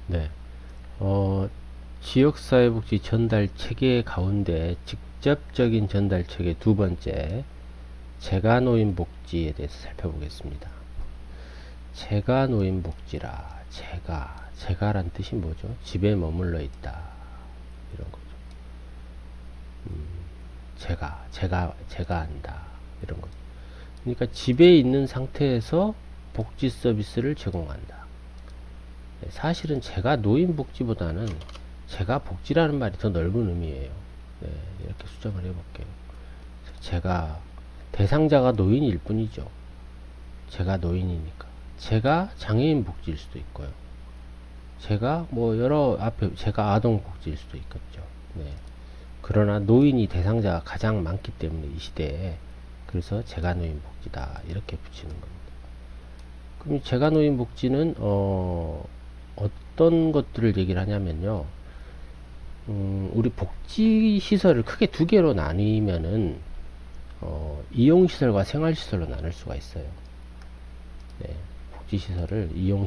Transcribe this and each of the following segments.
네. 지역사회복지 전달 체계 가운데 직접적인 전달 체계 두 번째, 재가노인복지에 대해서 살펴보겠습니다. 재가노인복지라, 재가란 뜻이 뭐죠? 집에 머물러 있다. 이런 거죠. 제가 한다. 이런 거죠. 그러니까 집에 있는 상태에서 복지 서비스를 제공한다. 사실은 제가 노인복지보다는 제가 복지라는 말이 더 넓은 의미예요. 네, 이렇게 수정을 해볼게요. 제가 대상자가 노인일 뿐이죠. 제가 노인이니까. 제가 장애인 복지일 수도 있고요. 제가 뭐 여러 앞에 제가 아동 복지일 수도 있겠죠. 네. 그러나 노인이 대상자가 가장 많기 때문에 이 시대에 그래서 제가 노인 복지다 이렇게 붙이는 겁니다. 그럼 제가 노인 복지는 어떤 것들을 얘기를 하냐면요. 우리 복지 시설을 크게 두 개로 나뉘면은 이용 시설과 생활 시설로 나눌 수가 있어요. 네, 복지 시설을 이용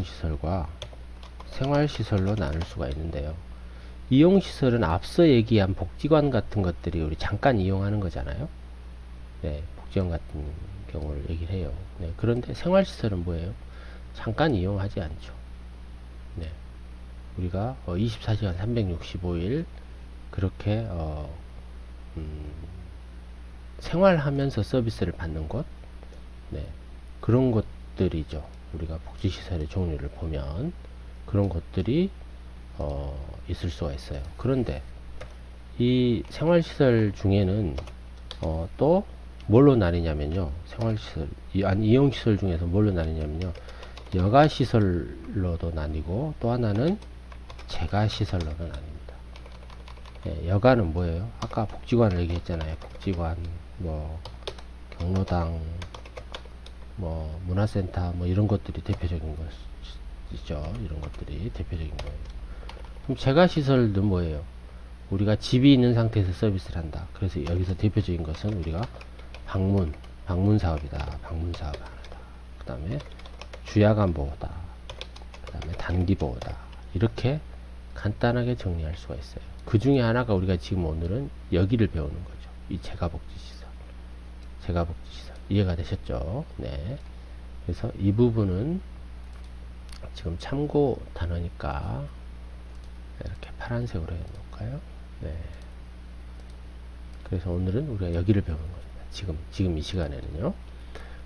시설과 생활 시설로 나눌 수가 있는데요. 이용 시설은 앞서 얘기한 복지관 같은 것들이 우리 잠깐 이용하는 거잖아요. 네, 복지관 같은 경우를 얘기를 해요. 네, 그런데 생활 시설은 뭐예요? 잠깐 이용하지 않죠. 네. 우리가 24시간 365일 그렇게 생활하면서 서비스를 받는 곳, 네, 그런 것들이죠. 우리가 복지시설의 종류를 보면 그런 것들이 있을 수가 있어요. 그런데 이 생활시설 중에는 또 뭘로 나뉘냐면요. 생활시설, 이용시설 중에서 뭘로 나뉘냐면요. 여가시설로도 나뉘고 또 하나는 재가시설로도 나뉩니다. 예, 여가는 뭐예요? 아까 복지관을 얘기했잖아요. 복지관, 뭐 경로당, 뭐 문화센터, 뭐 이런 것들이 대표적인 것이죠. 이런 것들이 대표적인 거예요. 그럼 재가시설도 뭐예요? 우리가 집이 있는 상태에서 서비스를 한다. 그래서 여기서 대표적인 것은 우리가 방문 사업이다. 방문 사업을 한다. 그 다음에 주야간 보호다. 그 다음에 단기 보호다. 이렇게 간단하게 정리할 수가 있어요. 그 중에 하나가 우리가 지금 오늘은 여기를 배우는 거죠. 이 재가복지시설. 재가복지시설. 이해가 되셨죠? 네. 그래서 이 부분은 지금 참고 단어니까 이렇게 파란색으로 해 놓을까요? 네. 그래서 오늘은 우리가 여기를 배우는 겁니다. 지금 이 시간에는요.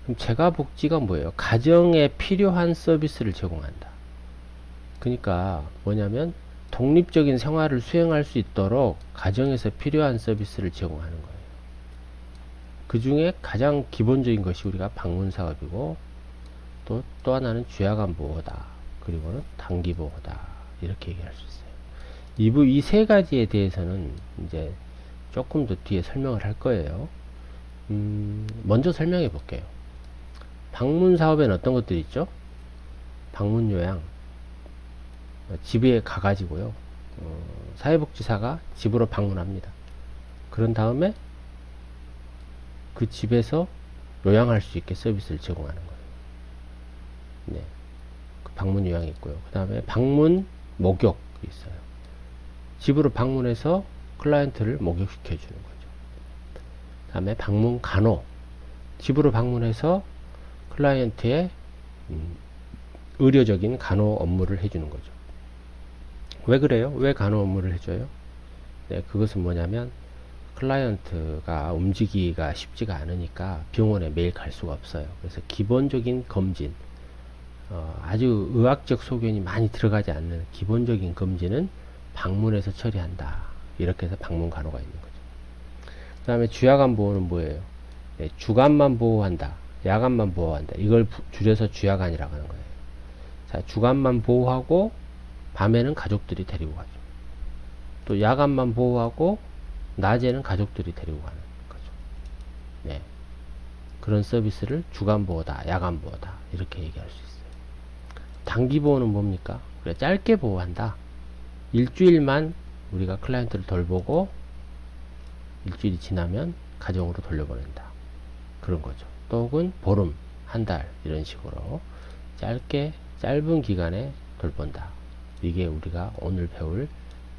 그럼 재가복지가 뭐예요? 가정에 필요한 서비스를 제공한다. 그러니까 뭐냐면 독립적인 생활을 수행할 수 있도록 가정에서 필요한 서비스를 제공하는 거예요. 그 중에 가장 기본적인 것이 우리가 방문 사업이고 또 하나는 주야간 보호다. 그리고는 단기 보호다. 이렇게 얘기할 수 있어요. 이 세 가지에 대해서는 이제 조금 더 뒤에 설명을 할 거예요. 먼저 설명해 볼게요. 방문 사업에는 어떤 것들이 있죠? 방문 요양. 집에 가가지고요. 사회복지사가 집으로 방문합니다. 그런 다음에 그 집에서 요양할 수 있게 서비스를 제공하는 거예요. 네. 그 방문 요양이 있고요. 그 다음에 방문 목욕이 있어요. 집으로 방문해서 클라이언트를 목욕시켜 주는 거죠. 그 다음에 방문 간호. 집으로 방문해서 클라이언트의 의료적인 간호 업무를 해주는 거죠. 왜 그래요? 왜 간호 업무를 해줘요? 네, 그것은 뭐냐면 클라이언트가 움직이기가 쉽지가 않으니까 병원에 매일 갈 수가 없어요. 그래서 기본적인 검진, 아주 의학적 소견이 많이 들어가지 않는 기본적인 검진은 방문해서 처리한다. 이렇게 해서 방문 간호가 있는 거죠. 그 다음에 주야간 보호는 뭐예요? 네, 주간만 보호한다. 야간만 보호한다. 이걸 줄여서 주야간이라고 하는 거예요. 자, 주간만 보호하고 밤에는 가족들이 데리고 가죠. 또 야간만 보호하고 낮에는 가족들이 데리고 가는 거죠. 네. 그런 서비스를 주간 보호다, 야간 보호다 이렇게 얘기할 수 있어요. 단기 보호는 뭡니까? 그래, 짧게 보호한다. 일주일만 우리가 클라이언트를 돌보고 일주일이 지나면 가정으로 돌려보낸다. 그런 거죠. 또 혹은 보름, 한 달 이런 식으로 짧게 짧은 기간에 돌본다. 이게 우리가 오늘 배울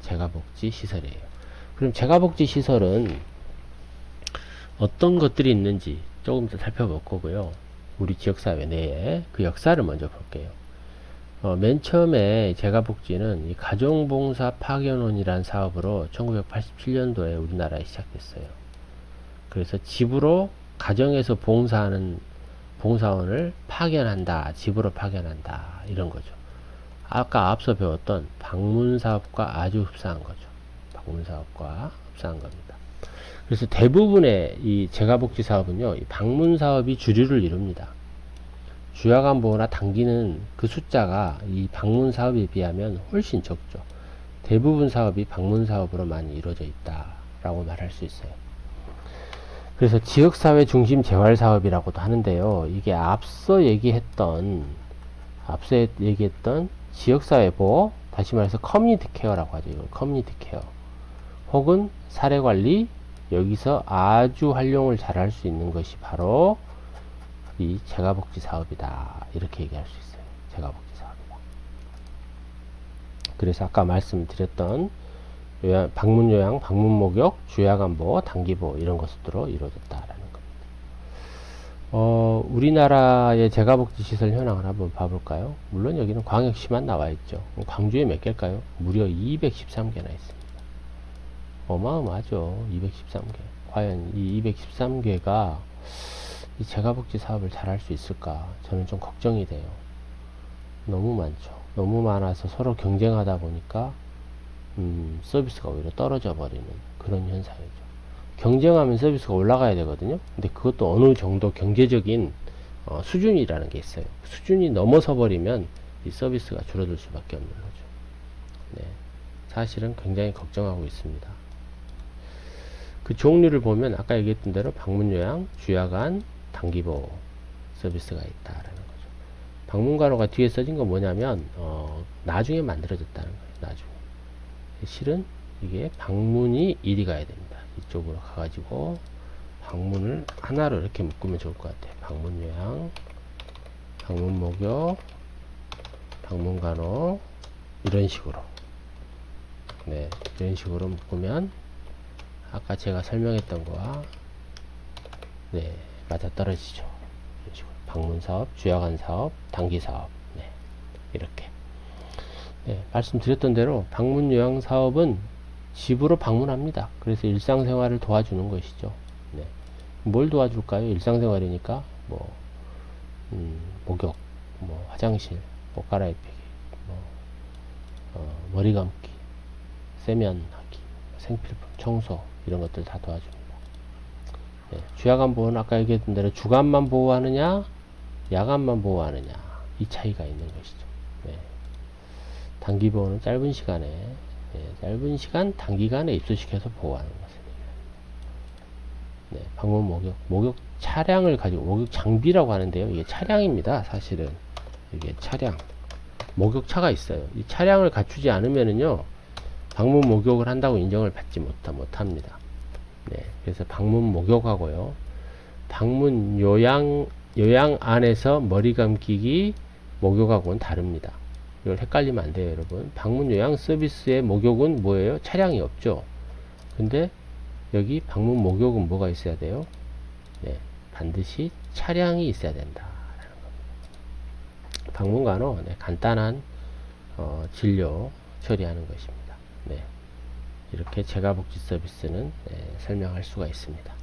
재가복지 시설이에요. 그럼 재가복지 시설은 어떤 것들이 있는지 조금 더 살펴볼 거고요. 우리 지역사회 내에 그 역사를 먼저 볼게요. 맨 처음에 재가복지는 이 가정봉사 파견원이라는 사업으로 1987년도에 우리나라에 시작됐어요. 그래서 집으로 가정에서 봉사하는 봉사원을 파견한다, 집으로 파견한다, 이런 거죠. 아까 앞서 배웠던 방문사업과 아주 흡사한 거죠. 방문사업과 흡사한 겁니다. 그래서 대부분의 이 재가복지 사업은요, 이 방문사업이 주류를 이룹니다. 주야간 보호나 단기는 그 숫자가 이 방문사업에 비하면 훨씬 적죠. 대부분 사업이 방문사업으로 많이 이루어져 있다라고 말할 수 있어요. 그래서 지역사회 중심 재활사업이라고도 하는데요. 이게 앞서 얘기했던 지역사회 보호, 다시 말해서 커뮤니티 케어라고 하죠. 이걸 커뮤니티 케어. 혹은 사례관리, 여기서 아주 활용을 잘 할 수 있는 것이 바로 이 재가복지 사업이다. 이렇게 얘기할 수 있어요. 재가복지 사업이다. 그래서 아까 말씀드렸던 방문 요양, 방문 목욕, 주야간보, 단기보 이런 것으로 이루어졌다라는 겁니다. 우리나라의 재가복지 시설 현황을 한번 봐볼까요? 물론 여기는 광역시만 나와 있죠. 광주에 몇 개일까요? 무려 213개나 있습니다. 어마어마하죠. 213개. 과연 이 213개가 이 재가복지 사업을 잘 할 수 있을까? 저는 좀 걱정이 돼요. 너무 많죠. 너무 많아서 서로 경쟁하다 보니까 서비스가 오히려 떨어져 버리는 그런 현상이죠. 경쟁하면 서비스가 올라가야 되거든요. 근데 그것도 어느 정도 경제적인 수준이라는 게 있어요. 수준이 넘어서 버리면 이 서비스가 줄어들 수밖에 없는 거죠. 네, 사실은 굉장히 걱정하고 있습니다. 그 종류를 보면 아까 얘기했던 대로 방문요양, 주야간, 단기보호 서비스가 있다라는 거죠. 방문간호가 뒤에 써진 건 뭐냐면 나중에 만들어졌다는 거예요. 나중에. 실은 이게 방문이 이리 가야 됩니다. 이쪽으로 가가지고 방문을 하나로 이렇게 묶으면 좋을 것 같아요. 방문요양, 방문목욕, 방문간호 이런 식으로. 네, 이런 식으로 묶으면 아까 제가 설명했던 거와 네, 맞아 떨어지죠. 이런 식으로. 방문사업, 주야간사업, 단기사업. 네, 이렇게. 네, 말씀드렸던 대로 방문요양사업은 집으로 방문합니다. 그래서 일상생활을 도와주는 것이죠. 네. 뭘 도와줄까요? 일상생활이니까 뭐 목욕, 뭐 화장실, 옷 갈아입히기, 머리 감기, 세면하기, 생필품, 청소 이런 것들 다 도와줍니다. 네, 주야간 보호는 아까 얘기했던 대로 주간만 보호하느냐, 야간만 보호하느냐 이 차이가 있는 것이죠. 네. 단기 보호는 짧은 시간에, 짧은 시간, 단기간에 입소시켜서 보호하는 것을 얘기합니다. 네, 방문 목욕, 목욕 차량을 가지고, 목욕 장비라고 하는데요. 이게 차량입니다. 사실은. 이게 차량. 목욕차가 있어요. 이 차량을 갖추지 않으면은요, 방문 목욕을 한다고 인정을 받지 못합니다. 네, 그래서 방문 목욕하고요. 방문 요양 안에서 머리 감기기, 목욕하고는 다릅니다. 이걸 헷갈리면 안 돼요, 여러분. 방문 요양 서비스의 목욕은 뭐예요? 차량이 없죠. 근데 여기 방문 목욕은 뭐가 있어야 돼요? 네, 반드시 차량이 있어야 된다라는 겁니다. 방문간호, 네, 간단한 진료 처리하는 것입니다. 네, 이렇게 재가복지 서비스는 설명할 수가 있습니다.